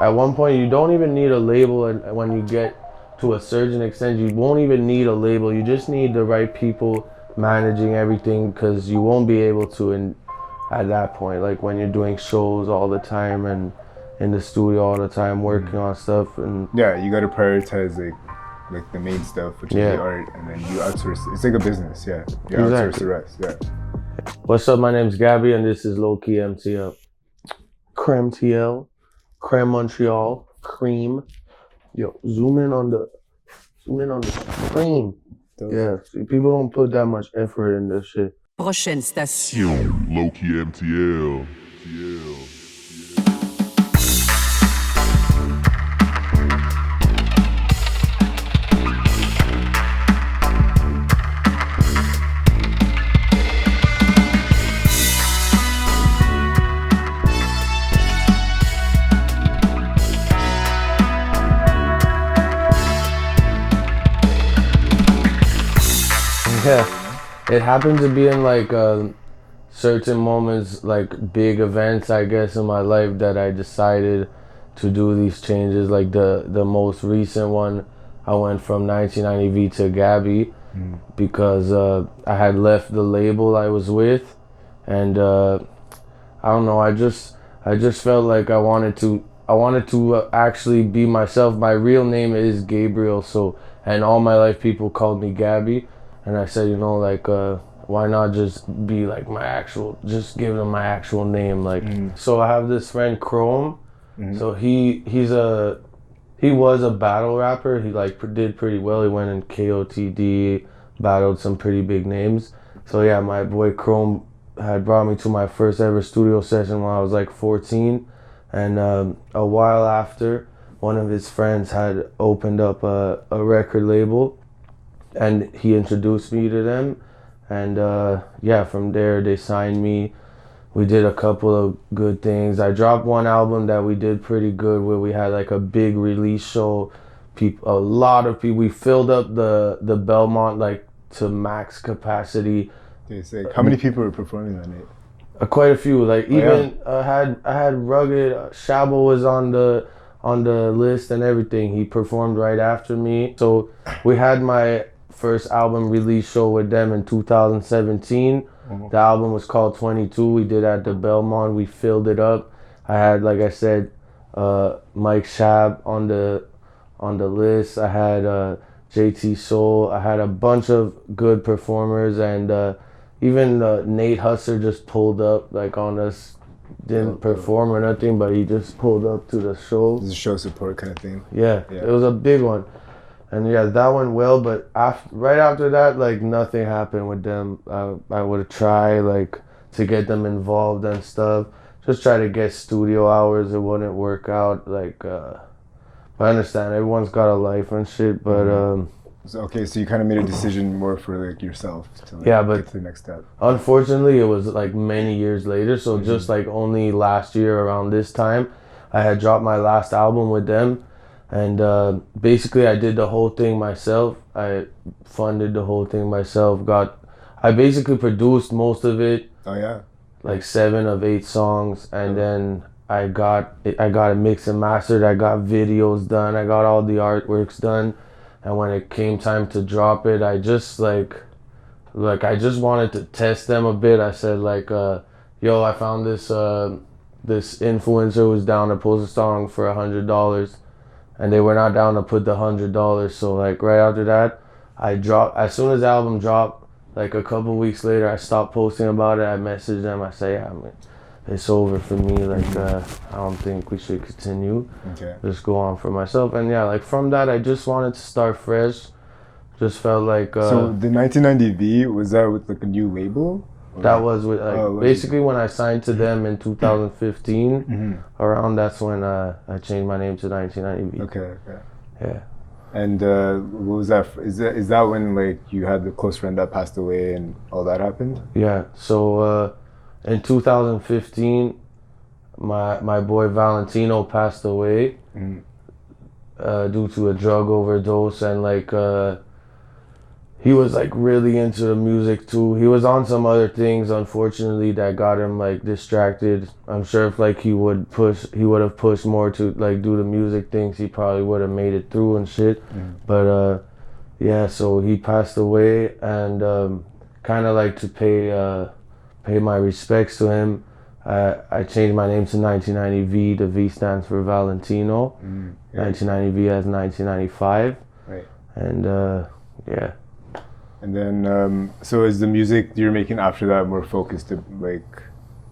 at one point you don't even need a label, and when you get to a certain extent, you won't even need a label. You just need the right people managing everything, because you won't be able to at that point, like when you're doing shows all the time and in the studio all the time working on stuff. And yeah, you got to prioritize like the main stuff, which is the art, and then you outsource. It's like a business, yeah. You outsource the rest, yeah. What's up? My name's GABI, and this is LOWKEY MTL. Creme TL, Creme Montreal, Cream. Yo, zoom in on the cream. Yeah, see, people don't put that much effort in this shit. Prochaine station. LOWKEY MTL. Yeah, it happened to be in like certain moments, like big events, I guess, in my life that I decided to do these changes. Like the most recent one, I went from 1990V to GABI because I had left the label I was with, and I don't know, I just felt like I wanted to actually be myself. My real name is Gabriel, so, and all my life people called me GABI. And I said, you know, like, why not just be like just give them my actual name, like. So I have this friend Chrome. So he was a battle rapper. He like did pretty well. He went in KOTD, battled some pretty big names. So yeah, my boy Chrome had brought me to my first ever studio session when I was like 14. And a while after, one of his friends had opened up a record label, and he introduced me to them, and yeah, from there they signed me. We did a couple of good things. I dropped one album that we did pretty good, where we had like a big release show. A lot of people. We filled up the Belmont like to max capacity. How many people were performing that night? Quite a few. Like even I had Rugged. Shabo was on the list and everything. He performed right after me. So we had my first album release show with them in 2017. The album was called 22. We did at the Belmont. We filled it up. I had, like I said, Mike Shab on the list. I had JT Soul. I had a bunch of good performers, and even Nate Husser just pulled up like on us. Didn't perform or nothing, but he just pulled up to the show. It was a show support kind of thing. Yeah, it was a big one. And yeah, that went well, but right after that, like nothing happened with them. I would try like to get them involved and stuff. Just try to get studio hours. It wouldn't work out. Like, I understand everyone's got a life and shit, but so you kind of made a decision more for like yourself to like, get to the next step. Unfortunately, it was like many years later. So just like only last year around this time, I had dropped my last album with them. And basically I did the whole thing myself. I funded the whole thing myself. I basically produced most of it. Oh yeah. Like 7 of 8 songs, and then I got it mixed and mastered. I got videos done. I got all the artworks done. And when it came time to drop it, I just like I just wanted to test them a bit. I said like, yo, I found this influencer who's down to post a song for $100. And they were not down to put the $100. So like right after that, I dropped. As soon as the album dropped, like a couple weeks later, I stopped posting about it. I messaged them. I say, yeah, man, it's over for me. Like I don't think we should continue. Okay. Just go on for myself. And yeah, like from that, I just wanted to start fresh. Just felt like. So the 1990V, was that with like a new label? That was with basically when I signed to them in 2015. Around that's when I changed my name to 1990V. Okay. Yeah. And what was that? Is that when like you had the close friend that passed away and all that happened? Yeah. So in 2015, my boy Valentino passed away due to a drug overdose, and like he was like really into the music too. He was on some other things, unfortunately, that got him like distracted. I'm sure if like he would have pushed more to like do the music things, he probably would have made it through and shit. But yeah, so he passed away, and kind of like to pay my respects to him, I changed my name to 1990V. The V stands for Valentino. 1990V as 1995. Right. And yeah. And then, so is the music you're making after that more focused like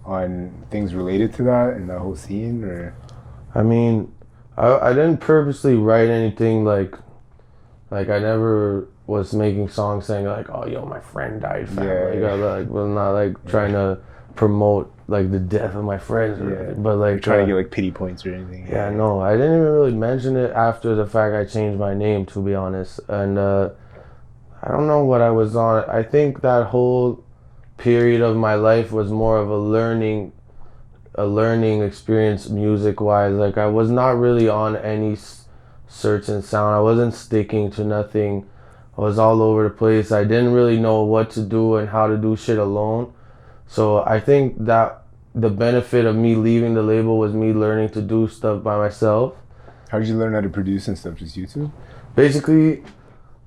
on things related to that and that whole scene, or? I mean, I didn't purposely write anything like I never was making songs saying like, oh yo, my friend died, fam. Like, well, not like trying to promote like the death of my friends or anything, but like trying to get like pity points or anything. Yeah, no, I didn't even really mention it after the fact I changed my name, to be honest. And I don't know what I was on. I think that whole period of my life was more of a learning experience music wise. Like I was not really on any certain sound. I wasn't sticking to nothing. I was all over the place. I didn't really know what to do and how to do shit alone. So I think that the benefit of me leaving the label was me learning to do stuff by myself. How did you learn how to produce and stuff? Just YouTube? Basically,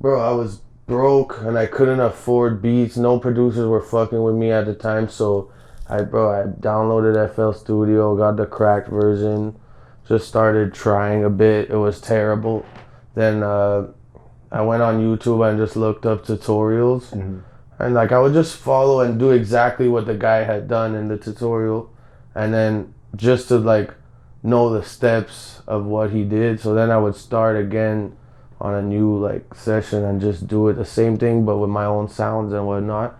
bro, I was broke and I couldn't afford beats. No producers were fucking with me at the time, so I downloaded FL Studio, got the cracked version, just started trying a bit. It was terrible. Then I went on YouTube and just looked up tutorials, and like I would just follow and do exactly what the guy had done in the tutorial, and then just to like know the steps of what he did. So then I would start again on a new like session and just do it the same thing but with my own sounds and whatnot.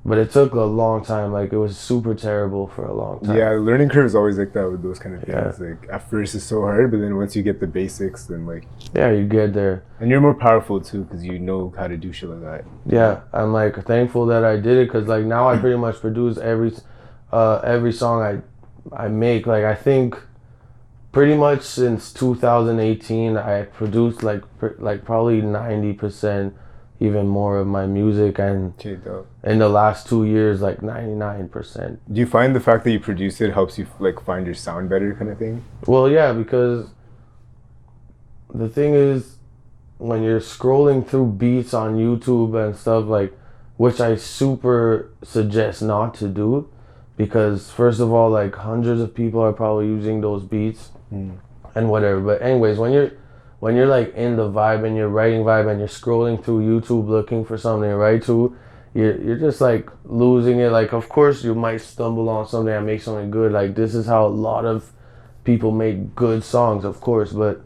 But it took a long time. Like it was super terrible for a long time. Yeah, learning curve is always like that with those kind of things. Yeah. Like at first it's so hard, but then once you get the basics, then like yeah, you get there. And you're more powerful too because you know how to do shit like that. Yeah, I'm like thankful that I did it because like now I pretty much produce every song I make. Like I think pretty much since 2018 I produced like probably 90%, even more of my music, and in the last 2 years like 99%. Do you find the fact that you produce it helps you like find your sound better kind of thing? Well, yeah, because the thing is when you're scrolling through beats on YouTube and stuff, like, which I super suggest not to do, because first of all, like hundreds of people are probably using those beats and whatever. But anyways, when you're like in the vibe and you're writing vibe and you're scrolling through YouTube looking for something to write to, you're just like losing it. Like of course you might stumble on something and make something good. Like this is how a lot of people make good songs, of course. But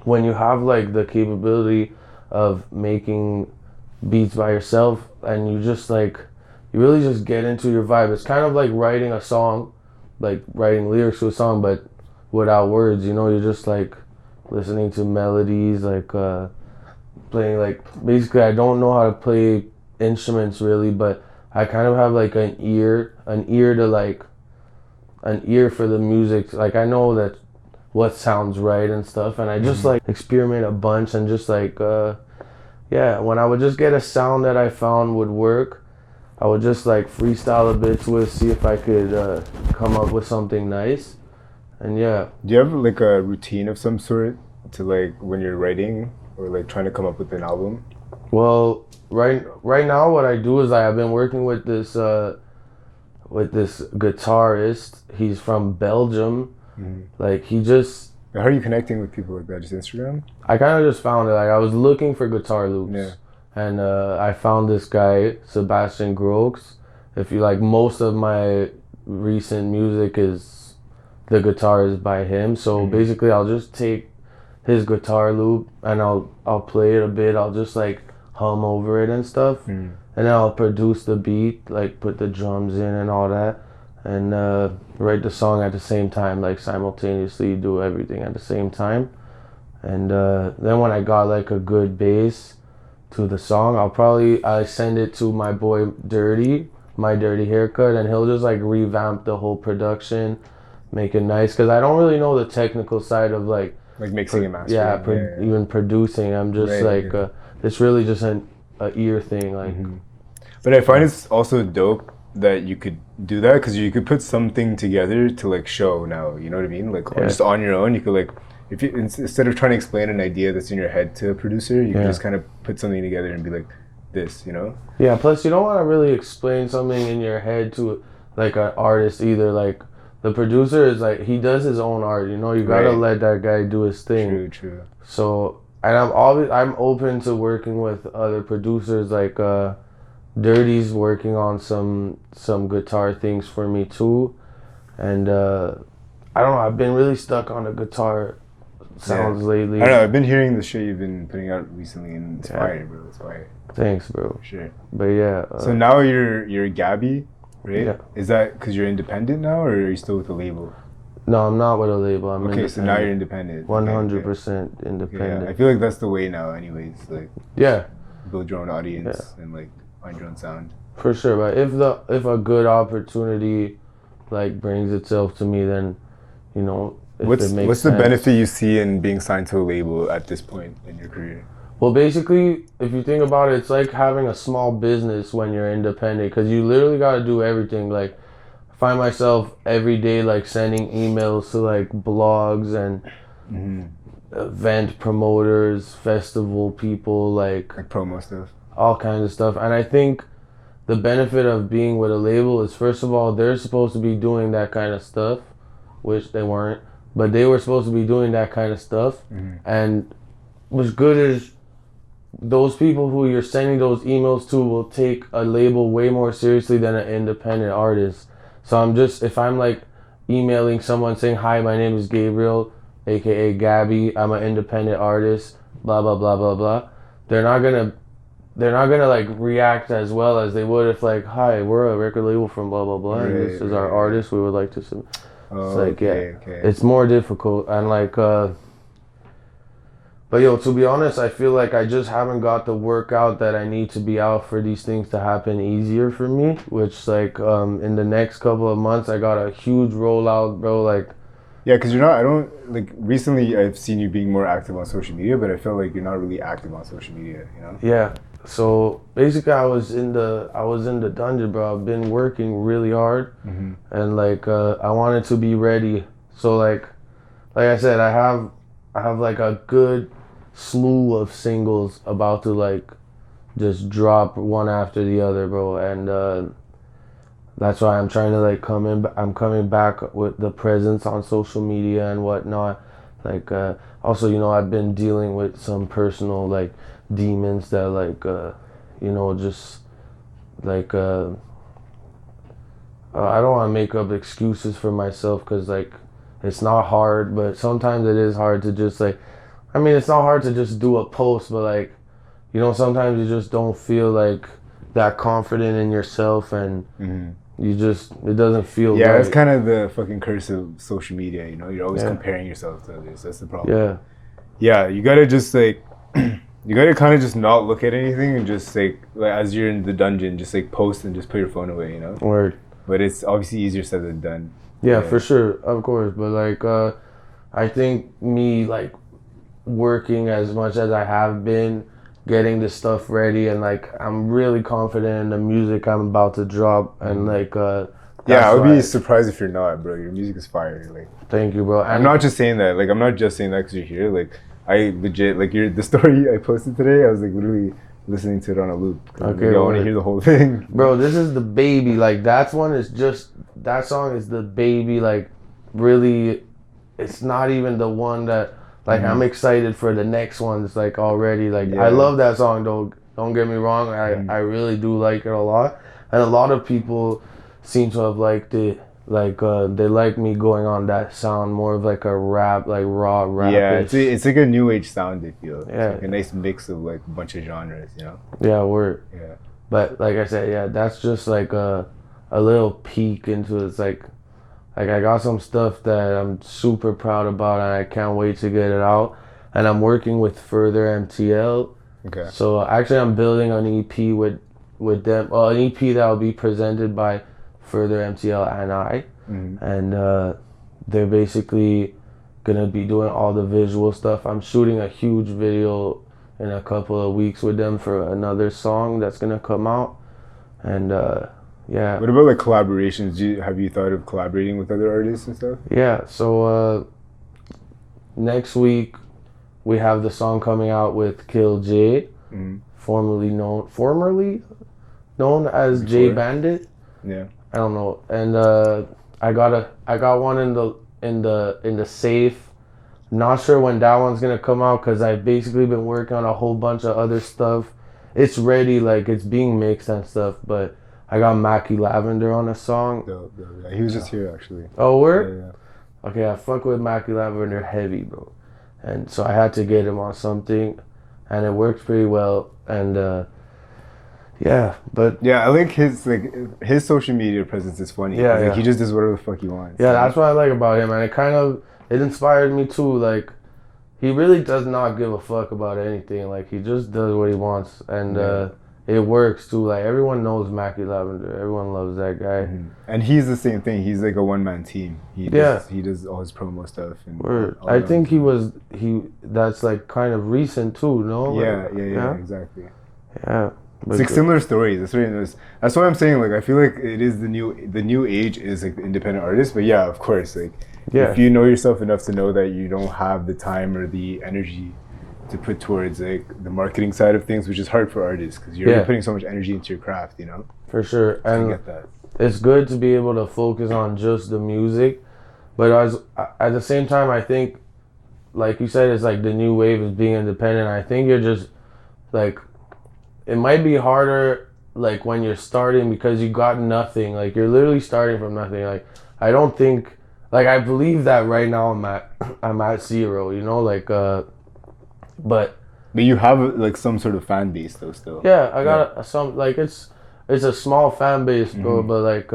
when you have like the capability of making beats by yourself and you just like, you really just get into your vibe. It's kind of like writing a song, like writing lyrics to a song, but without words, you know, you're just like listening to melodies, like playing, like basically I don't know how to play instruments really, but I kind of have like an ear for the music. Like I know that what sounds right and stuff, and I just like experiment a bunch and just like yeah, when I would just get a sound that I found would work, I would just like freestyle a bit to it, see if I could come up with something nice. And yeah. Do you have like a routine of some sort to like when you're writing or like trying to come up with an album? Well, right now what I do is I've been working with this guitarist. He's from Belgium. Like he just... How are you connecting with people like that? Just Instagram? I kind of just found it. Like I was looking for guitar loops. Yeah. And I found this guy, Sebastian Grox. If you like, most of my recent music is... the guitar is by him, so basically I'll just take his guitar loop and I'll play it a bit. I'll just like hum over it and stuff, and then I'll produce the beat, like put the drums in and all that, and write the song at the same time, like simultaneously do everything at the same time. And then when I got like a good bass to the song, I send it to my boy Dirty, My Dirty Haircut, and he'll just like revamp the whole production, make it nice, because I don't really know the technical side of like mixing and mastering. Even producing. I'm just it's really just an a ear thing. Like, But I find it's also dope that you could do that because you could put something together to like show now. You know what I mean? Like just on your own, you could like if you instead of trying to explain an idea that's in your head to a producer, you can just kind of put something together and be like this. You know? Yeah. Plus, you don't want to really explain something in your head to like an artist either. Like the producer is like he does his own art. You know, you gotta let that guy do his thing. True. So, and I'm open to working with other producers like. Dirty's working on some guitar things for me too, and I don't know. I've been really stuck on the guitar sounds lately. I don't know. I've been hearing the shit you've been putting out recently, and it's fire, bro. It's fire. Thanks, bro. Sure. But yeah. So now you're GABI, right? Yeah. Is that because you're independent now, or are you still with a label? No, I'm not with a label. I'm okay. So now you're independent. 100% independent. Yeah, I feel like that's the way now, anyways. Like build your own audience and like. Find your own sound. For sure, but if a good opportunity like brings itself to me, then you know what's the sense. benefit you see in being signed to a label at this point in your career? Well, basically, if you think about it, it's like having a small business when you're independent because you literally got to do everything. Like, I find myself every day like sending emails to like blogs and event promoters, festival people, like promo stuff. All kinds of stuff. And I think the benefit of being with a label is, first of all, they're supposed to be doing that kind of stuff, which they weren't, but they were supposed to be doing that kind of stuff. And what's good is those people who you're sending those emails to will take a label way more seriously than an independent artist. So if I'm like emailing someone saying, hi, my name is Gabriel, aka GABI, I'm an independent artist, blah, blah, blah, blah, blah. They're not gonna like react as well as they would if like, hi, we're a record label from blah blah blah, and this is our artist. We would like to submit. It's like it's more difficult and like but yo, to be honest, I feel like I just haven't got the work out that I need to be out for these things to happen easier for me. Which like in the next couple of months, I got a huge rollout, bro. Like. Yeah, because I don't, like, recently I've seen you being more active on social media, but I felt like you're not really active on social media, you know? Yeah. So basically I was in the dungeon, bro. I've been working really hard and like I wanted to be ready. So like I said, I have like a good slew of singles about to like just drop one after the other, bro. And that's why I'm trying to like I'm coming back with the presence on social media and whatnot. Like also, you know, I've been dealing with some personal like demons that like you know, just like I don't want to make up excuses for myself because like it's not hard, but sometimes it is hard to just like, I mean, it's not hard to just do a post, but like, you know, sometimes you just don't feel like that confident in yourself and you just, it doesn't feel right. right. It's kind of the fucking curse of social media, you know? You're always comparing yourself to others. That's the problem. Yeah, you gotta just like, you gotta kind of just not look at anything and just like as you're in the dungeon, just like post and just put your phone away, you know? Word. But it's obviously easier said than done. Yeah, for sure, of course. But like, I think me like working as much as I have been, getting the stuff ready, and like I'm really confident in the music I'm about to drop, and like I would be surprised if you're not, bro. Your music is fire. Like, thank you, bro. I'm not just saying that. Like, I'm not just saying that because you're here. Like, I legit like the story I posted today. I was like literally listening to it on a loop. Okay, I want to hear the whole thing. Bro, this is the baby. Like that song is the baby. Like really, it's not even the one that. Like I'm excited for the next ones. Like already. Like I love that song though. Don't get me wrong. I really do like it a lot. And a lot of people seem to have liked it. Like they like me going on that sound, more of like a rap, like raw rap. Yeah, it's like a new age sound. I feel. It's yeah, like a nice mix of like a bunch of genres, you know. Yeah, word. Yeah. But like I said, yeah, that's just like a little peek into it's like I got some stuff that I'm super proud about, and I can't wait to get it out. And I'm working with Further MTL. Okay. So actually, I'm building an EP with them. Well, an EP that will be presented by Further MTL and I, and they're basically gonna be doing all the visual stuff. I'm shooting a huge video in a couple of weeks with them for another song that's gonna come out, and yeah. What about like collaborations? Have you thought of collaborating with other artists and stuff? Yeah. So next week we have the song coming out with Kill J, formerly known as J Bandit. Yeah. I don't know, and I got one in the safe. Not sure when that one's gonna come out because I've basically been working on a whole bunch of other stuff. It's ready, like it's being mixed and stuff, but I got Mackie Lavender on a song. Yeah, he was just here actually. Oh, word? Yeah. Okay, I fuck with Mackie Lavender heavy, bro, and so I had to get him on something, and it worked pretty well, and yeah, but yeah, I like his social media presence is funny. Yeah, Like he just does whatever the fuck he wants. yeah, that's what I like about him, and it inspired me too. Like, he really does not give a fuck about anything. Like, he just does what he wants, and it works too. Like, everyone knows Mackie Lavender. Everyone loves that guy. And he's the same thing. He's like a one-man team. He does all his promo stuff. And Word. all I that. think that's like kind of recent too, no? Yeah, exactly. Yeah. It's like similar stories. That's why I'm saying, like, I feel like it is the new age is like independent artists. But yeah, of course, like if you know yourself enough to know that you don't have the time or the energy to put towards like the marketing side of things, which is hard for artists because you're putting so much energy into your craft, you know. For sure, and I get that. It's good to be able to focus on just the music, but at the same time, I think, like you said, it's like the new wave is being independent. I think you're just like, it might be harder like when you're starting because you got nothing. Like, you're literally starting from nothing. Like, I don't think, like, I believe that right now I'm at zero, you know, like but you have like some sort of fan base though still. Yeah, I got some, like, it's a small fan base, bro, but like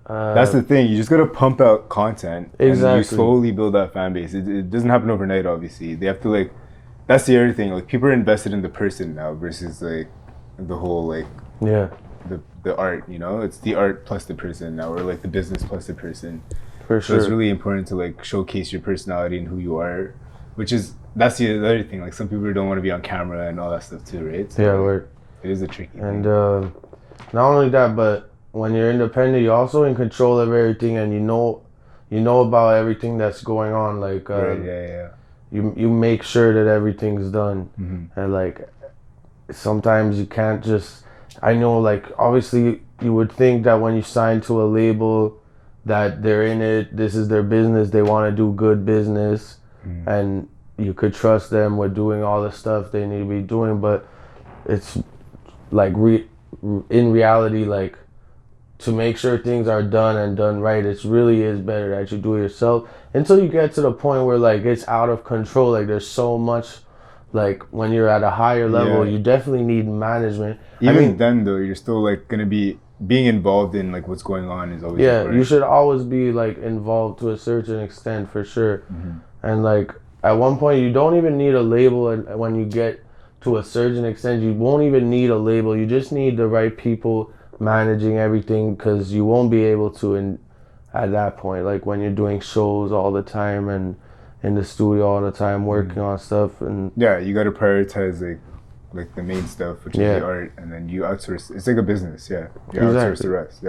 that's the thing. You just gotta pump out content, exactly. And you slowly build that fan base. It doesn't happen overnight, obviously. They have to like. That's the other thing. Like, people are invested in the person now versus like the whole like the art. You know, it's the art plus the person now, or like the business plus the person. For sure. So it's really important to like showcase your personality and who you are, that's the other thing. Like, some people don't want to be on camera and all that stuff too, right? So, yeah, like, it is a tricky thing. And not only that, but when you're independent, you're also in control of everything, and you know about everything that's going on. Like, you make sure that everything's done, and like sometimes you can't just. I know, like, obviously you would think that when you sign to a label, that they're in it. This is their business. They want to do good business, and you could trust them with doing all the stuff they need to be doing. But it's like in reality, like, to make sure things are done and done right, it really is better that you do it yourself until you get to the point where like it's out of control. Like, there's so much, like, when you're at a higher level, you definitely need management. Even then though, you're still like gonna be being involved in like what's going on is always important. You should always be like involved to a certain extent, for sure. And like at one point you don't even need a label, and when you get to a certain extent you won't even need a label. You just need the right people managing everything, because you won't be able to at that point, like when you're doing shows all the time and in the studio all the time working on stuff. And you got to prioritize like the main stuff, which is the art, and then you outsource. It's like a business. You outsource the rest.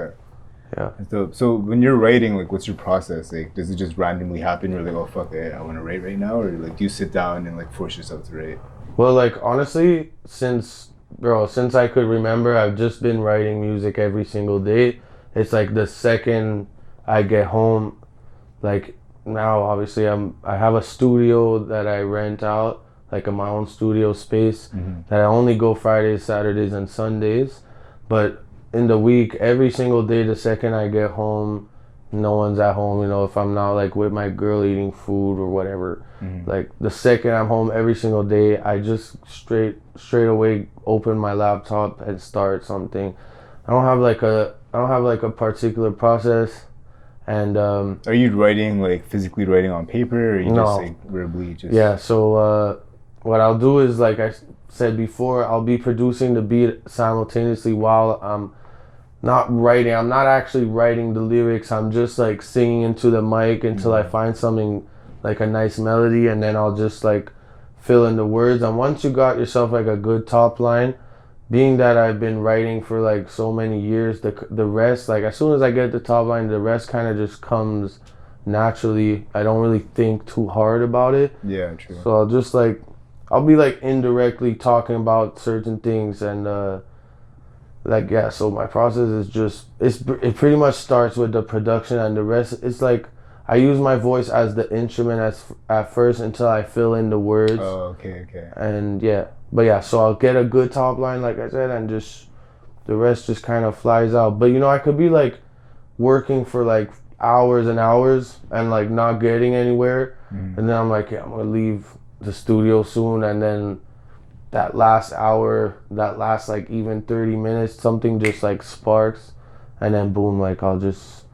So when you're writing, like, what's your process? Like, does it just randomly happen? You're like, oh fuck it, I want to write right now, or like do you sit down and like force yourself to write? Well, like, honestly, since I could remember, I've just been writing music every single day. It's like the second I get home, like, now obviously I have a studio that I rent out, like my own studio space, that I only go Fridays, Saturdays, and Sundays. But in the week, every single day, the second I get home, no one's at home, you know, if I'm not like with my girl eating food or whatever. Like, the second I'm home every single day, I just straight away open my laptop and start something. I don't have like a particular process. And are you writing, like, physically writing on paper, or you no. just like verbally just? Yeah, so what I'll do is, like I said before, I'll be producing the beat simultaneously while I'm not writing. I'm not actually writing the lyrics. I'm just like singing into the mic until I find something like a nice melody, and then I'll just like fill in the words. And once you got yourself like a good top line, being that I've been writing for like so many years, the rest, like as soon as I get the top line, the rest kind of just comes naturally. I don't really think too hard about it. Yeah, true. So I'll be like indirectly talking about certain things, and so my process is just it pretty much starts with the production, and the rest it's like I use my voice as the instrument at first until I fill in the words. Oh, okay. And so I'll get a good top line, like I said, and just the rest just kind of flies out. But I could be like working for like hours and hours and like not getting anywhere, and then I'm like, I'm gonna leave the studio soon, and then that last hour, that last like even 30 minutes, something just like sparks, and then boom, like I'll just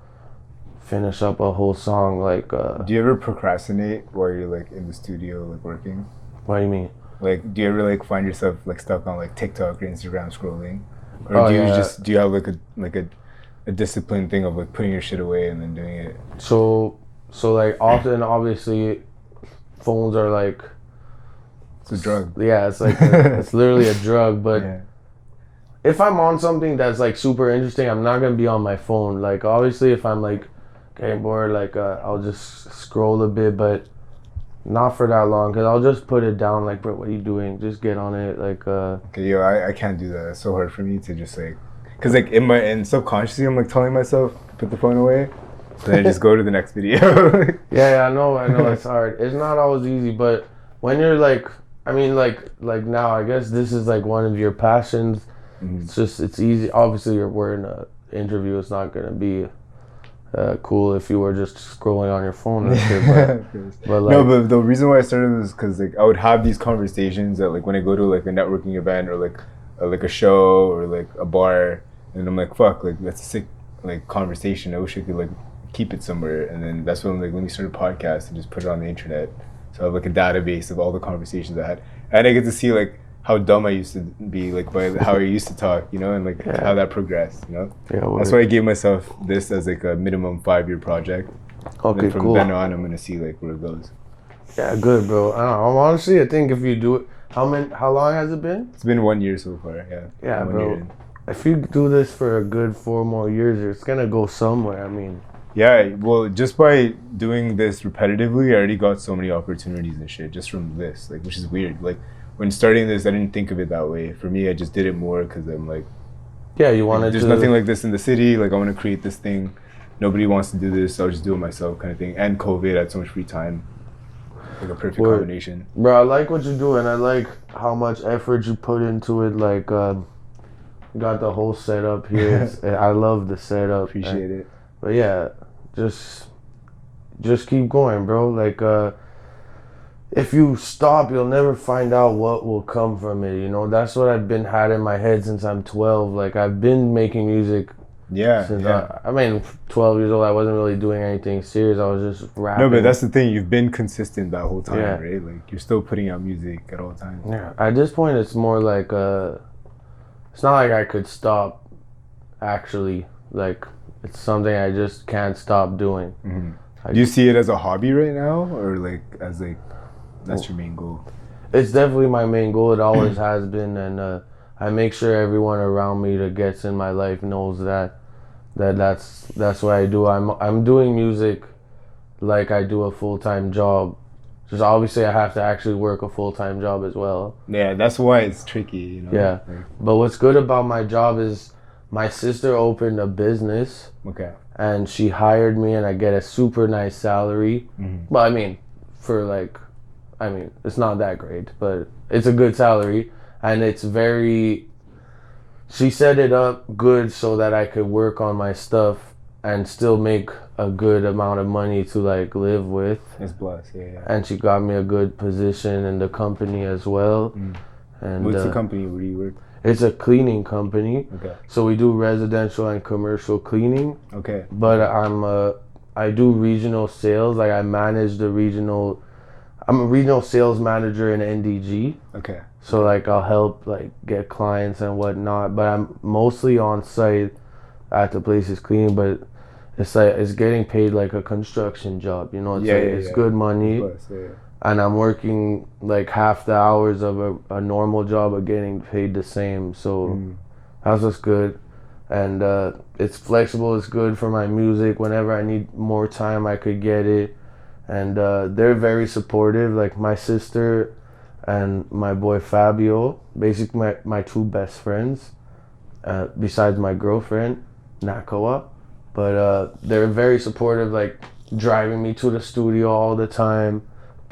finish up a whole song. Like do you ever procrastinate while you're like in the studio like working? What do you mean? Like, do you ever like find yourself like stuck on like TikTok or Instagram scrolling, or do you have like a disciplined thing of like putting your shit away and then doing it? So like often, obviously, phones are like, it's a drug. Yeah, it's like it's literally a drug. But Yeah. if I'm on something that's like super interesting, I'm not gonna be on my phone. Like obviously, if I'm like getting bored, like I'll just scroll a bit, but not for that long, because I'll just put it down. Like, bro, what are you doing? Just get on it. Like Okay, yo, I can't do that. It's so hard for me to just like, cause like in subconsciously I'm like telling myself to put the phone away, so then I just go to the next video. yeah, I know it's hard. It's not always easy, but when you're like, I mean, like now, I guess this is like one of your passions. It's easy. Obviously, we're in an interview. It's not gonna be cool if you were just scrolling on your phone and shit, but like, no, but the reason why I started was because like I would have these conversations that like when I go to like a networking event or like a show or like a bar, and I'm like, fuck, like that's a sick like conversation. I wish I could like keep it somewhere. And then that's when like when we started a podcast and just put it on the internet, so I have like a database of all the conversations I had, and I get to see like how dumb I used to be, like by how I used to talk, and like how that progressed, Yeah, that's why I gave myself this as like a minimum 5-year project. Okay, and from cool. then on, I'm gonna see like where it goes. Yeah, good, bro. I don't know. Honestly, I think if you do it, how long has it been? It's been 1 year so far. Yeah, 1 bro. year in. If you do this for a good 4 more years, it's gonna go somewhere. I mean, yeah, well, just by doing this repetitively, I already got so many opportunities and shit just from this, like, which is weird. Like, when starting this, I didn't think of it that way. For me, I just did it more because I'm like, yeah, you wanted there's nothing like this in the city. Like, I want to create this thing. Nobody wants to do this, so I'll just do it myself, kind of thing. And COVID, I had so much free time. Like a perfect combination. Bro, I like what you do, and I like how much effort you put into it. Like, you got the whole setup here. I love the setup. Appreciate it. But yeah, just keep going, bro. Like, if you stop, you'll never find out what will come from it. That's what I've been had in my head since I'm 12. Like, I've been making music. Yeah. Since 12 years old, I wasn't really doing anything serious. I was just rapping. No, but that's the thing. You've been consistent that whole time, right? Like, you're still putting out music at all times. Yeah. At this point, it's more like it's not like I could stop. Actually, like, it's something I just can't stop doing. Mm-hmm. Do you see it as a hobby right now, or like as like that's your main goal? It's definitely my main goal. It always has been, and I make sure everyone around me that gets in my life knows that's what I do. I'm doing music like I do a full-time job. Just obviously I have to actually work a full-time job as well. Yeah, that's why it's tricky, Yeah, but what's good about my job is my sister opened a business. Okay. And she hired me, and I get a super nice salary. Mm-hmm. But it's not that great, but it's a good salary. And it's she set it up good so that I could work on my stuff and still make a good amount of money to like live with. It's blessed, yeah. And she got me a good position in the company as well. And what's the company where you work? It's a cleaning company. Okay. So we do residential and commercial cleaning. Okay. But I do regional sales. Like I'm a regional sales manager in NDG. Okay. So like I'll help like get clients and whatnot. But I'm mostly on site at the places cleaning. But it's like it's getting paid like a construction job, you know. It's it's good money, and I'm working like half the hours of a normal job of getting paid the same. So that's what's good, and it's flexible. It's good for my music. Whenever I need more time, I could get it, and they're very supportive. Like my sister and my boy Fabio, basically my two best friends, besides my girlfriend, Nakawa. But they're very supportive, like driving me to the studio all the time,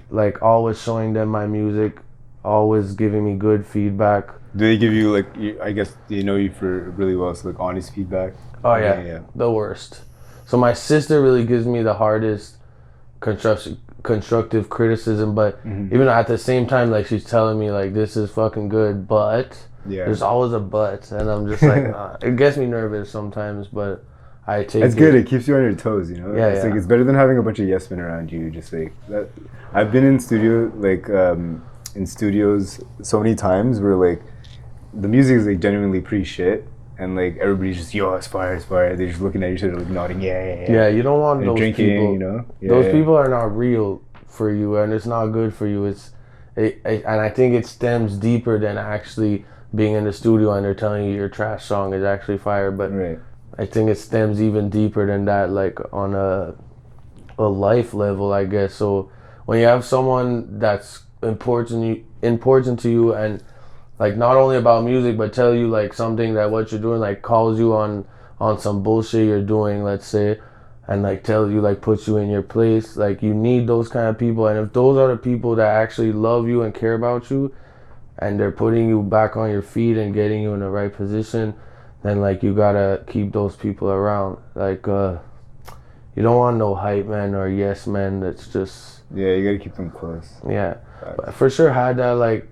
like always showing them my music, always giving me good feedback. Do they give you like, I guess they know you for really well, so like honest feedback? Oh yeah, the worst. So my sister really gives me the hardest constructive criticism, but even at the same time, like she's telling me like this is fucking good, but there's always a but, and I'm just like it gets me nervous sometimes, but I take it's good. It keeps you on your toes, you know. It's like it's better than having a bunch of yes men around you. Just like that. I've been in studio in studios so many times where like the music is like genuinely pretty shit, and like everybody's just it's fire, it's fire. They're just looking at each other like nodding, yeah. You don't want those drinking, people. you know. Those people are not real for you, and it's not good for you. And I think it stems deeper than actually being in the studio and they're telling you your trash song is actually fire, but. Right. I think it stems even deeper than that, like on a life level, I guess. So when you have someone that's important to you, and like not only about music, but tell you like something that what you're doing, like calls you on some bullshit you're doing, let's say, and like tells you, like puts you in your place, like you need those kind of people. And if those are the people that actually love you and care about you, and they're putting you back on your feet and getting you in the right position, then like you gotta keep those people around. Like you don't want no hype man or yes man that's just you gotta keep them close. But for sure had that, like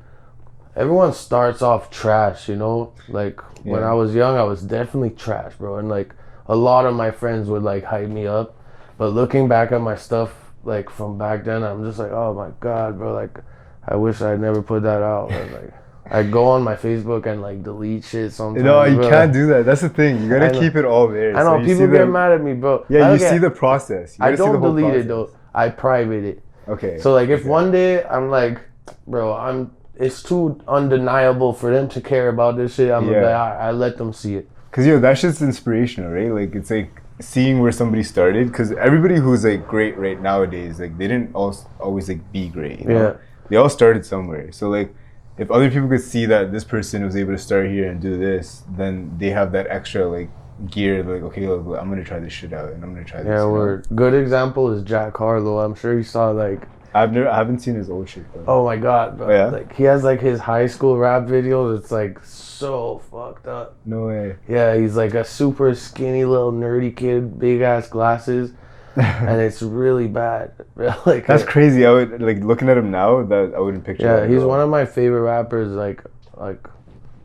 everyone starts off trash, you know, like when I was young I was definitely trash, bro, and like a lot of my friends would like hype me up, but looking back at my stuff like from back then, I'm just like, oh my god, bro, like I wish I'd never put that out. Like I go on my Facebook and like delete shit sometimes. No, you can't do that. That's the thing. You gotta keep it all there. I know, so people get mad at me, bro. Yeah, you see the process. I don't delete it though. I private it. Okay. So like if one day I'm like, bro, it's too undeniable for them to care about this shit, I let them see it. Cause that shit's inspirational, right? Like it's like seeing where somebody started. Cause everybody who's like great right nowadays, like they didn't always like be great. You know? They all started somewhere. So like, if other people could see that this person was able to start here and do this, then they have that extra like gear, like, okay, look, I'm gonna try this shit out and I'm gonna try this. Yeah, word. Good example is Jack Harlow. I'm sure you saw like I haven't seen his old shit though. Oh my god, bro. Oh, yeah? Like he has like his high school rap videos, it's like so fucked up. No way. Yeah, he's like a super skinny little nerdy kid, big ass glasses. And it's really bad. Like that's crazy. I would like looking at him now. That I wouldn't picture. Yeah, he's one of my favorite rappers. Like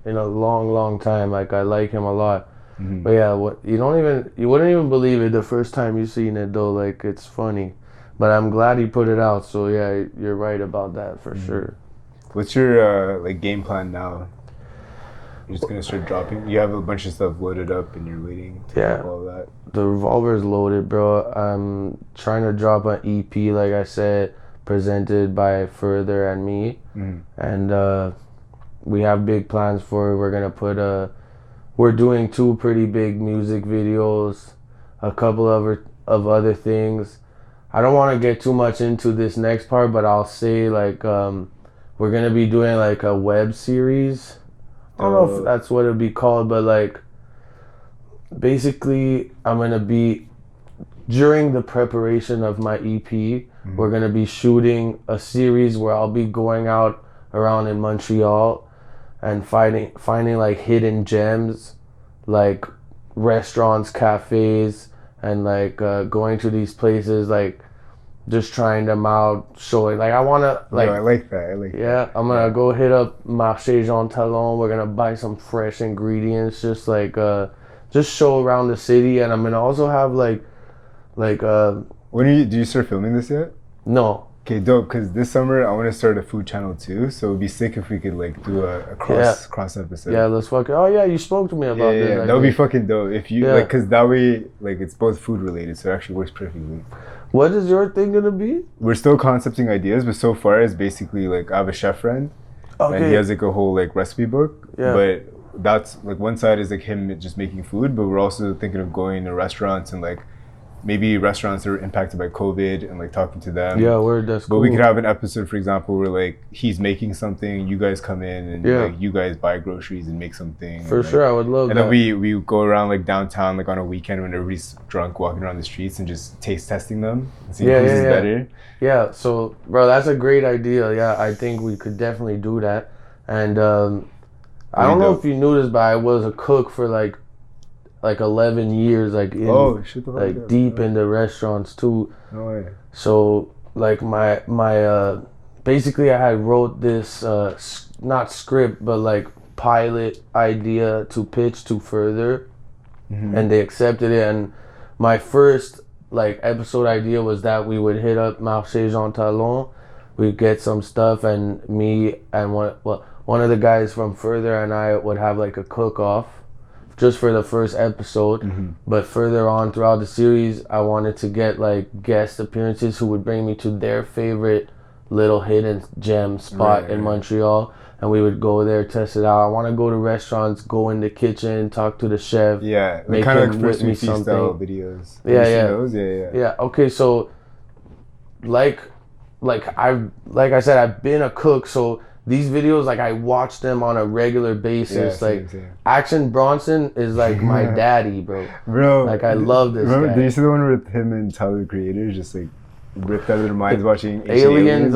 in a long time. Like I like him a lot. But yeah, you wouldn't even believe it the first time you seen it though. Like it's funny, but I'm glad he put it out. So yeah, you're right about that for sure. What's your like game plan now? You're just gonna start dropping. You have a bunch of stuff loaded up, and you're waiting to drop all that. The revolver's loaded, bro. I'm trying to drop an EP, like I said, presented by Further and me, and we have big plans for it. We're gonna we're doing 2 pretty big music videos, a couple of other things. I don't want to get too much into this next part, but I'll say like we're gonna be doing like a web series. I don't know if that's what it'd be called, but like basically I'm gonna be, during the preparation of my EP, we're gonna be shooting a series where I'll be going out around in Montreal and finding like hidden gems, like restaurants, cafes, and like going to these places, like just trying them out, showing like I wanna like. No, I like that. Yeah, I'm gonna go hit up Marché Jean Talon. We're gonna buy some fresh ingredients, just like just show around the city, and I'm gonna also have like when do you start filming this yet? No. Okay, dope. Because this summer I want to start a food channel too. So it'd be sick if we could like do a cross episode. Yeah, let's fucking. Oh yeah, you spoke to me about this. Yeah. That would be fucking dope if you like, because that way like it's both food related, so it actually works perfectly. What is your thing gonna be? We're still concepting ideas, but so far it's basically like I have a chef friend, and he has like a whole like recipe book. Yeah. But that's like one side is like him just making food, but we're also thinking of going to restaurants and like maybe restaurants that are impacted by COVID and like talking to them. Yeah, that's cool. But we could have an episode, for example, where like he's making something, you guys come in and like you guys buy groceries and make something. For sure, I would love that. And then we go around like downtown like on a weekend when everybody's drunk, walking around the streets and just taste testing them and see who's better. Yeah, so bro, that's a great idea. Yeah, I think we could definitely do that. And I don't know if you knew this, but I was a cook for like 11 years, like in, deep into restaurants too. No way. So like my basically I had wrote this not script but like pilot idea to pitch to Further, and they accepted it. And my first like episode idea was that we would hit up Marché Jean Talon, we'd get some stuff, and me and one of the guys from Further and I would have like a cook-off just for the first episode. But further on throughout the series, I wanted to get like guest appearances who would bring me to their favorite little hidden gem spot in Montreal, and we would go there, test it out. I want to go to restaurants, go in the kitchen, talk to the chef. Yeah, make kind of him like whip first me style something. videos. Yeah. Okay, so like I said, I've been a cook, so these videos, like I watch them on a regular basis. Same. Action Bronson is like my daddy, bro. Like I love this guy. Did you see the one with him and Tyler the Creator just like ripped out of their minds watching Ancient Aliens?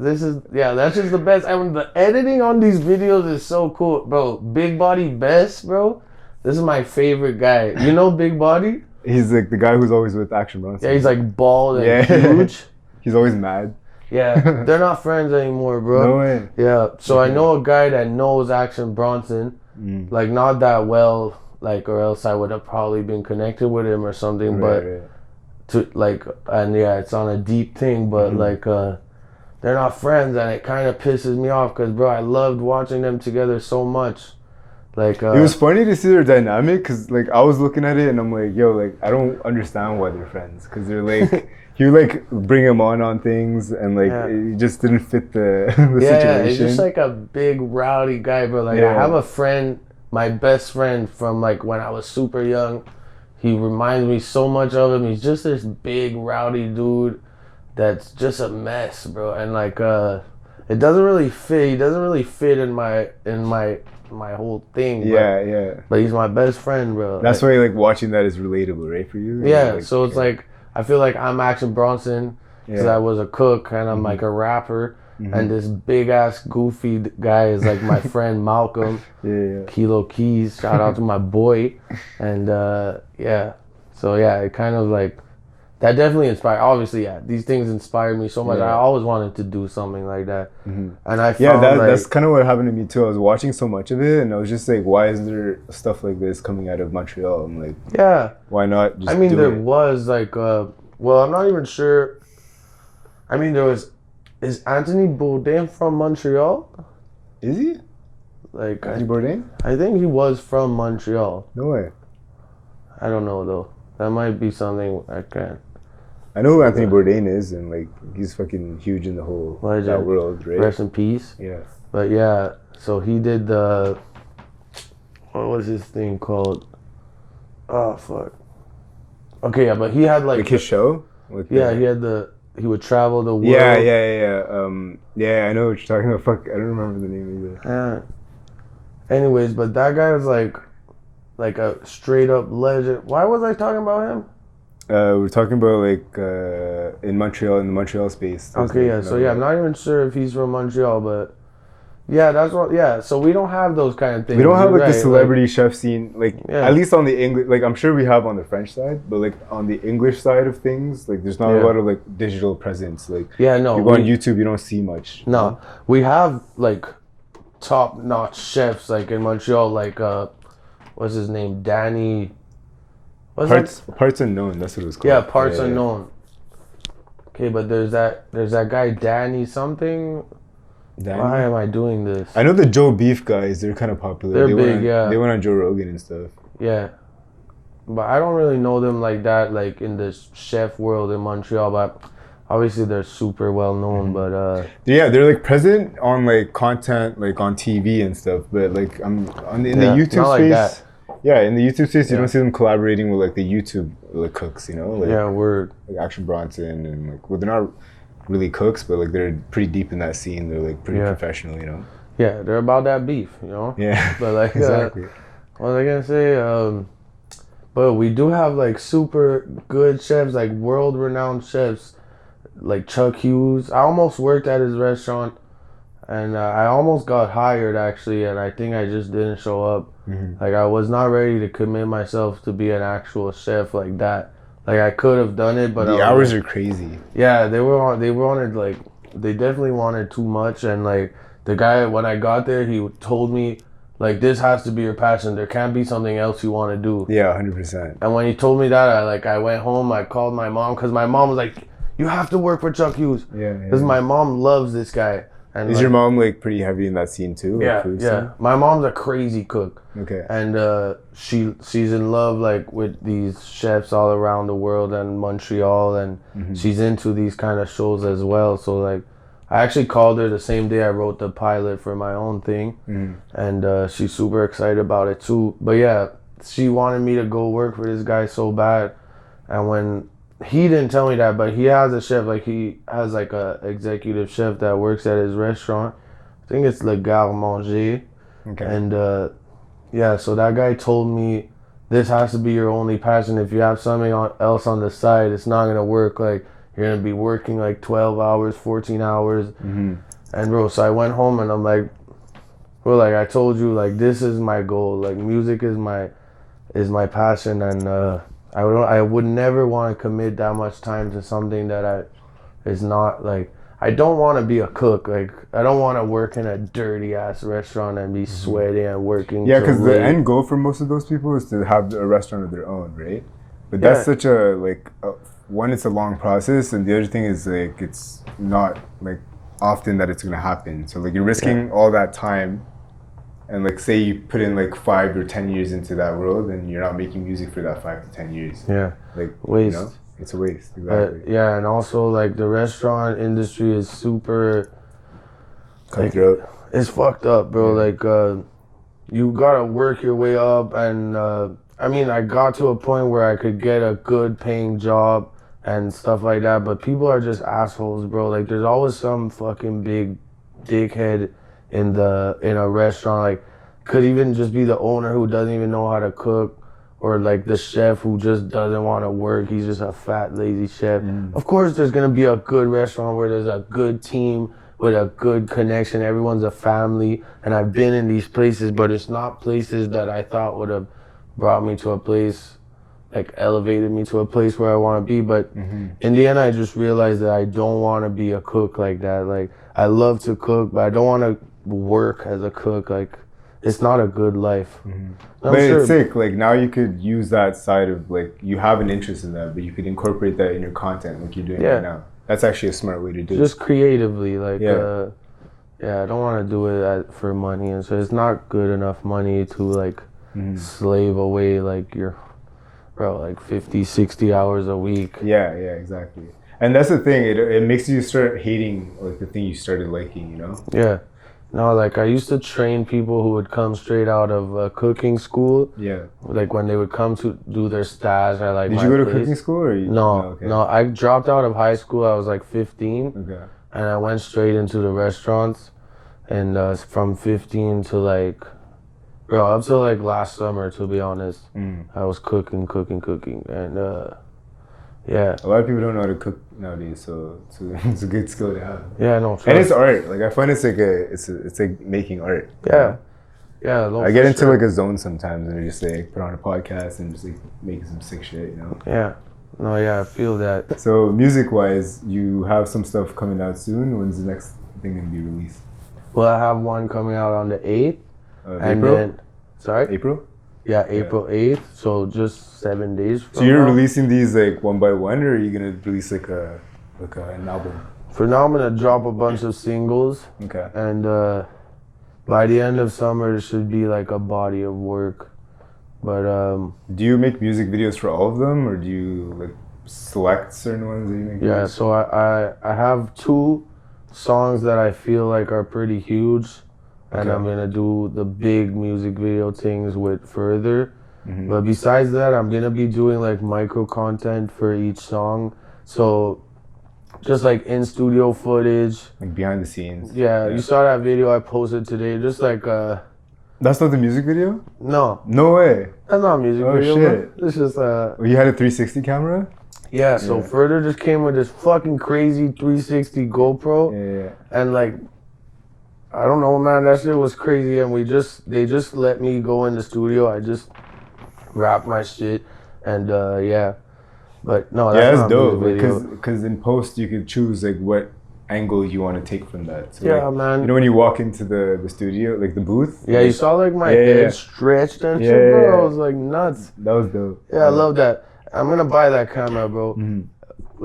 This is that's just the best. I mean, the editing on these videos is so cool, bro. Big Body Best, bro. This is my favorite guy. You know Big Body? He's like the guy who's always with Action Bronson. Yeah, he's like bald and huge. He's always mad. Yeah, they're not friends anymore, bro. No way. Yeah, so I know a guy that knows Action Bronson, like not that well, like, or else I would have probably been connected with him or something. To like, and it's on a deep thing, but like, they're not friends, and it kind of pisses me off because, bro, I loved watching them together so much. Like, it was funny to see their dynamic because, like, I was looking at it and I'm like, yo, like, I don't understand why they're friends because they're like. You like bring him on things, and like it just didn't fit the situation. Yeah, he's just like a big rowdy guy, bro. Like I have a friend, my best friend from like when I was super young. He reminds me so much of him. He's just this big rowdy dude that's just a mess, bro. And like it doesn't really fit. He doesn't really fit in my whole thing. But he's my best friend, bro. That's why like watching that is relatable, right, for you? Yeah. Like, so it's like. I feel like I'm Action Bronson because I was a cook and I'm like a rapper, and this big ass goofy guy is like my friend Malcolm. Kilo Keys, shout out to my boy, and so it kind of like that definitely inspired. Obviously, these things inspired me so much. I always wanted to do something like that, and I found that's kind of what happened to me too. I was watching so much of it, and I was just like, why is there stuff like this coming out of Montreal? I'm like, why not? Just there was like, I'm not even sure. I mean, is Anthony Bourdain from Montreal? Is he? Like Anthony Bourdain? I think he was from Montreal. No way. I don't know though. That might be something I can't. I know who Anthony Bourdain is, and like he's fucking huge in the whole that world, right? Rest in peace. Yeah. But so he did the. What was his thing called? Oh fuck. Okay, but he had like his show. He had he would travel the world. Yeah. I know what you're talking about. Fuck, I don't remember the name either. Anyways, but that guy was like a straight up legend. Why was I talking about him? We're talking about like in Montreal, in the Montreal space. Okay, I'm not even sure if he's from Montreal, but that's what. Yeah, so we don't have those kind of things. We don't have like the celebrity chef scene, like at least on the English. Like I'm sure we have on the French side, but like on the English side of things, like there's not a lot of like digital presence. Like you go on YouTube, you don't see much. No, we have like top notch chefs like in Montreal, like what's his name, Danny. Parts Unknown. That's what it was called. Yeah, Parts Unknown. Okay, but there's that guy Danny something. Danny? Why am I doing this? I know the Joe Beef guys. They're kind of popular. They're they big, went on, yeah. They went on Joe Rogan and stuff. Yeah, but I don't really know them like that, like in the chef world in Montreal. But obviously they're super well known. But Yeah, they're like present on like content, like on TV and stuff. But like in the YouTube not like space. that. Yeah, in the YouTube space, you Yeah. don't see them collaborating with like the YouTube like cooks, you know? Like, yeah, word. like Action Bronson and like, well, they're not really cooks, but like they're pretty deep in that scene. They're like pretty professional, you know? Yeah, they're about that beef, you know. Yeah, But like exactly. what was I gonna say? But we do have like super good chefs, like world-renowned chefs, like Chuck Hughes. I almost worked at his restaurant, and I almost got hired actually, and I think I just didn't show up. Like I was not ready to commit myself to be an actual chef like that. Like I could have done it, but The hours are crazy. yeah, they wanted like they definitely wanted too much, and like the guy when I got there, he told me like this has to be your passion. There can't be something else you want to do. Yeah, 100%. And when he told me that, I went home. I called my mom because my mom was like, "You have to work for Chuck Hughes." Yeah. Because my mom loves this guy. And Is like, your mom like pretty heavy in that scene too? Like, Yeah, food yeah. scene? My mom's a crazy cook. Okay. And she's in love like with these chefs all around the world and Montreal, and she's into these kind of shows as well. So like, I actually called her the same day I wrote the pilot for my own thing, and she's super excited about it too. But yeah, she wanted me to go work for this guy so bad, and when he didn't tell me that, but he has a chef, like he has like a executive chef that works at his restaurant. I think it's Le Garde-Manger. Okay. And yeah, so that guy told me this has to be your only passion. If you have something else on the side, it's not gonna work. Like you're gonna be working like 12 hours, 14 hours. And bro, so I went home and I'm like, bro, like I told you, like this is my goal. Like music is my passion, and I would never want to commit that much time to something that is not like. I don't want to be a cook. Like I don't want to work in a dirty ass restaurant and be sweating and working. Yeah, till because the late. end goal for most of those people is to have a restaurant of their own, right? But that's such a one, it's a long process, and the other thing is like it's not like often that it's gonna happen. So like you're risking all that time, and like say you put in like 5 or 10 years into that world, and you're not making music for that 5 to 10 years. Yeah, Like waste. You know, it's a waste. Exactly. But yeah, and also like the restaurant industry is super Cutthroat. It's fucked up, bro. Like you gotta work your way up, and I mean, I got to a point where I could get a good paying job and stuff like that, but people are just assholes, bro. Like there's always some fucking big dickhead in a restaurant. Like could even just be the owner who doesn't even know how to cook, or like the chef who just doesn't want to work. He's just a fat, lazy chef. Of course, there's gonna be a good restaurant where there's a good team with a good connection. Everyone's a family, and I've been in these places, but it's not places that I thought would have brought me to a place, like elevated me to a place where I want to be. But in the end, I just realized that I don't want to be a cook like that. Like I love to cook, but I don't want to work as a cook. Like it's not a good life. But it's sick. Like now you could use that side of like you have an interest in that, but you could incorporate that in your content like you're doing right now. That's actually a smart way to do it. Just creatively, like Yeah. I don't want to do it for money, and so it's not good enough money to like slave away like your like 50, 60 hours a week. Yeah, exactly. And that's the thing. It makes you start hating like the thing you started liking. You know. Yeah. No, like I used to train people who would come straight out of cooking school. Yeah. Like when they would come to do their stage at like Did my you go to place. cooking school or you? No, okay. no. I dropped out of high school. I was like 15, Okay. and I went straight into the restaurants. And from 15 to like, bro, up till like last summer, to be honest, I was cooking, and yeah. A lot of people don't know how to cook nowadays, so it's a good skill to have. Yeah, no. And it's art. Like I find it's like making art. Yeah. Yeah. No, I get for into sure. like a zone sometimes and I just like put on a podcast and just like making some sick shit, you know. Yeah. No, yeah, I feel that. So music wise, you have some stuff coming out soon. When's the next thing gonna be released? Well, I have one coming out on the 8th. And April? then, sorry? April? Yeah, April 8th. So just 7 days from So you're now. releasing these like one by one, or are you gonna release like a like an album? For now, I'm gonna drop a bunch of singles, Okay. and by the end of summer, it should be like a body of work. But Do you make music videos for all of them, or do you like select certain ones that you make? yeah, so I have 2 songs that I feel like are pretty huge, and Okay. I'm gonna do the big music video things with further. But besides that, I'm gonna be doing like micro content for each song. So just like in studio footage. Like behind the scenes. Yeah, you saw that video I posted today. Just like That's not the music video? no, No way. that's not a music Oh, video. shit. Bro. It's just Oh, you had a 360 camera? yeah. So Yeah. Further just came with this fucking crazy 360 GoPro, Yeah. and like I don't know, man, that shit was crazy. And they just let me go in the studio. I just rap my shit, and yeah. But no, Yeah, that's that's not a dope. music video. Because in post you could choose like what angle you want to take from that. So, Yeah, like, man. You know when you walk into the studio, like the booth? Yeah, you saw like my Yeah, yeah, head yeah. stretched and Yeah, shit, bro. yeah, yeah. I was like nuts. That was dope. Yeah, I love that. I'm gonna buy that camera, bro. Mm-hmm.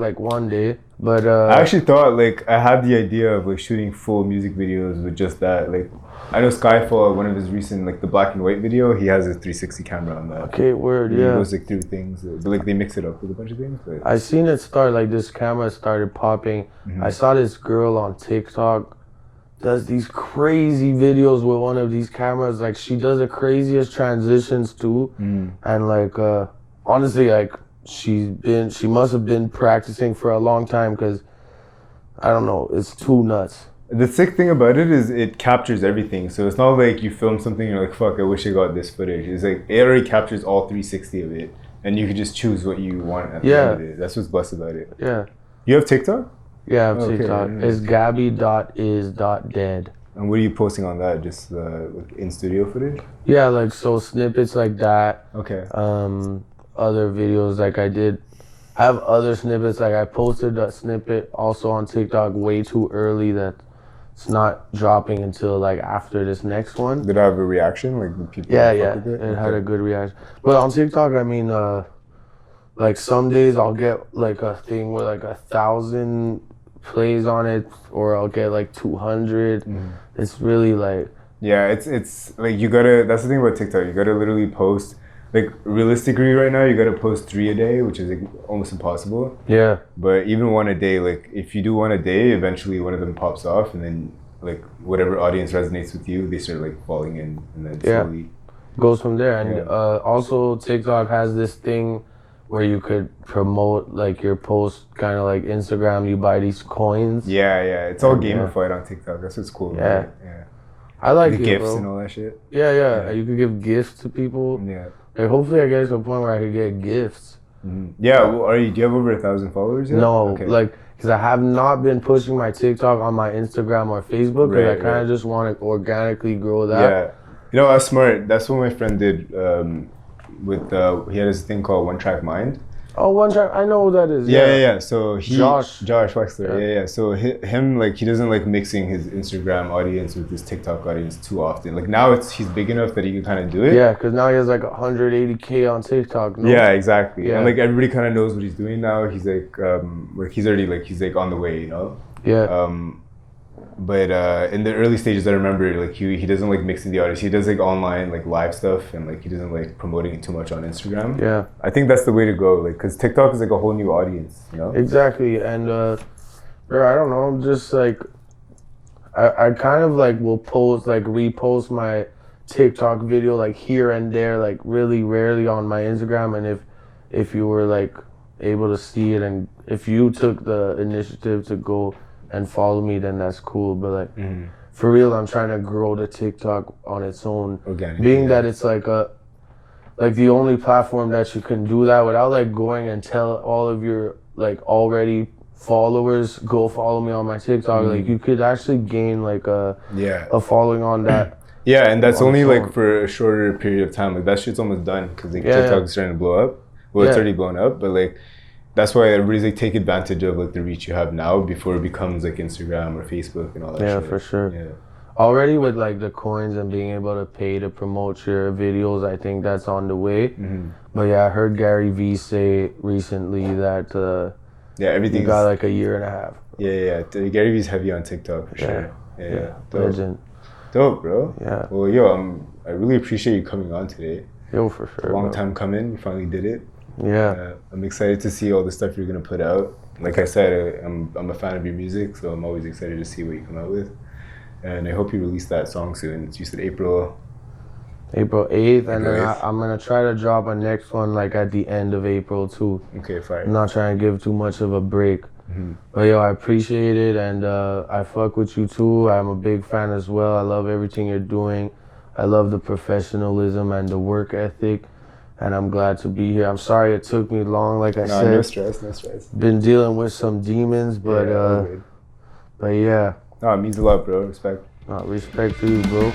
Like one day. But I actually thought like I had the idea of like shooting full music videos with just that. Like I know Skyfall, one of his recent like the black and white video, he has a 360 camera on that. okay, word, He yeah. goes like through things, but like they mix it up with a bunch of things. But I seen it start like this camera started popping. Mm-hmm. I saw this girl on TikTok does these crazy videos with one of these cameras. Like she does the craziest transitions too. Mm. And like honestly, like she must have been practicing for a long time, because I don't know, it's too nuts. the sick thing about it is it captures everything. So it's not like you film something and you're like, fuck, I wish I got this footage. It's like it already captures all 360 of it, and you can just choose what you want at the end of it. That's what's blessed about it. Yeah. You have TikTok? Yeah, I have Okay, TikTok. yeah. It's gabi.is.dead. And what are you posting on that? Just like in studio footage? Yeah, like so snippets like that. Okay. Other videos like I did. I have other snippets, like I posted a snippet also on TikTok way too early that it's not dropping until like after this next one. Did I have a reaction? Like did people Yeah, fuck yeah, with it had a good reaction. But on TikTok, I mean, like some days I'll get like a thing with like 1,000 plays on it, or I'll get like 200. It's really like, Yeah, it's like you gotta. That's the thing about TikTok. You gotta literally post. Like realistically, right now you gotta post 3 a day, which is like almost impossible. yeah, But even 1 a day, like if you do 1 a day, eventually one of them pops off, and then like whatever audience resonates with you, they start like falling in, and then Yeah. slowly. goes from there. And Yeah. also TikTok has this thing where you could promote like your post, kind of like Instagram. You buy these coins. Yeah, yeah. It's all Yeah. gamified on TikTok. That's what's cool. Yeah. Right? Yeah. I like The it, gifts bro. and all that shit. Yeah, yeah, Yeah. you could give gifts to people. Yeah. Like, hopefully I get to a point where I could get gifts. Yeah. Well, do you have over 1,000 followers yet? No, Okay. like, because I have not been pushing my TikTok on my Instagram or Facebook, because I Right, kind of right. just want to organically grow that. Yeah. You know, that's smart. That's what my friend did with, he had this thing called One Track Mind. Oh, one track, I know who that is. Yeah. So Josh. Wexler. Yeah. Yeah. So him, like, he doesn't like mixing his Instagram audience with his TikTok audience too often. Like now he's big enough that he can kind of do it. Yeah, because now he has like 180K on TikTok. No? Yeah, exactly. Yeah. And like everybody kind of knows what he's doing now. He's like, he's already like he's like on the way, you know. Yeah. But in the early stages, I remember like he doesn't like mixing the audience. He does like online like live stuff, and like he doesn't like promoting it too much on Instagram. Yeah. I think that's the way to go, like, because TikTok is like a whole new audience, you know. Exactly. And, bro, I don't know, just like, I kind of like will repost my TikTok video like here and there, like really rarely on my Instagram. And if you were like able to see it, and if you took the initiative to go and follow me, then that's cool. But like for real, I'm trying to grow the TikTok on its own, Organic, being yeah. that it's like the only platform that you can do that without like going and tell all of your like already followers, go follow me on my TikTok. Like you could actually gain like a following on that. Yeah, and that's on only its like own. for a shorter period of time. Like that shit's almost done because like, Yeah, TikTok yeah. is starting to blow up. Well, it's Yeah. already blown up, but like that's why everybody's like take advantage of like the reach you have now before it becomes like Instagram or Facebook and all that. Yeah, shit. for sure. Yeah. Already with like the coins and being able to pay to promote your videos, I think that's on the way. But yeah, I heard Gary Vee say recently that Yeah, everything. You got like a year and a half. Yeah. Gary Vee's heavy on TikTok for sure. Yeah. Legend. Dope, bro. Yeah. Well, yo, I really appreciate you coming on today. Yo, for sure. Long time coming. You finally did it. Yeah. I'm excited to see all the stuff you're gonna put out. Like I said, I'm a fan of your music, so I'm always excited to see what you come out with. And I hope you release that song soon. You said April 8th, and then 8th. I'm gonna try to drop a next one like at the end of April too. Okay, fine. I'm not trying to give too much of a break. But yo, I appreciate it, and I fuck with you too. I'm a big fan as well. I love everything you're doing. I love the professionalism and the work ethic, and I'm glad to be here. I'm sorry it took me long, like I said. No stress. Been dealing with some demons, but all good. but yeah. No, it means a lot, bro. Respect. Respect to you, bro.